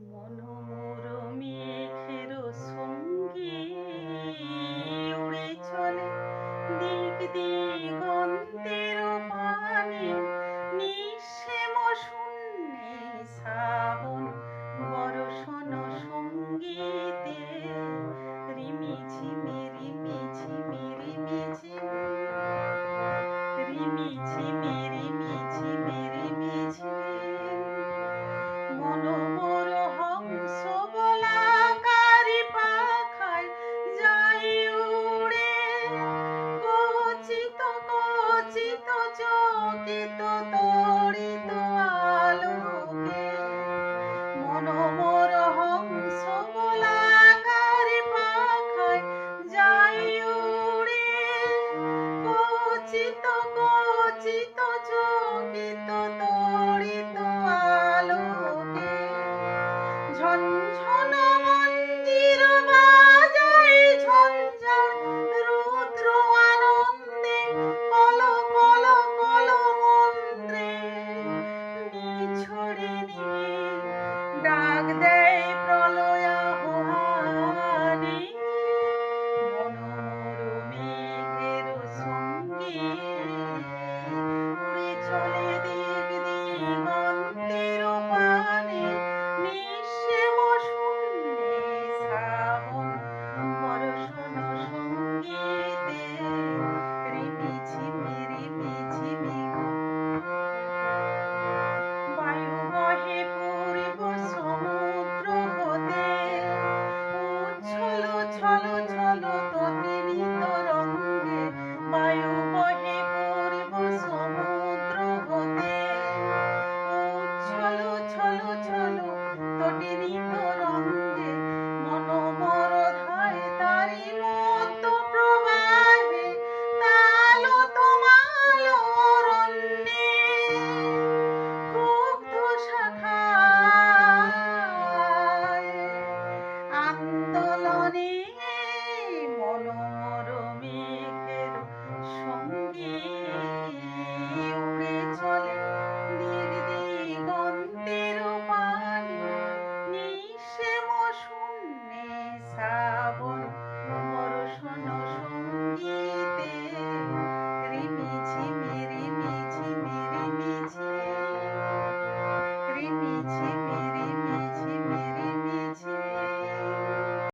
মনোমোর মেঘের সঙ্গী উড়ে চলে দিক দিগন্তের পানে, নিঃসীম শূন্যে শ্রাবণ বর্ষণ সঙ্গীতে রিমিঝিমি রিমিঝিমি রিমিঝিমি রিমিঝিমি রিমিঝিমি রিমিঝিমি মনোমোর হংস বলাকারি পাখায় যাই উড়ে, কচিত কচিত চকিত তড়িত আলোকে। মনোমোর হংস বলাকারি পাখায় যাই উড়ে, কচিত কচিত চকিত তড়িত আলোকে। ঝনঝন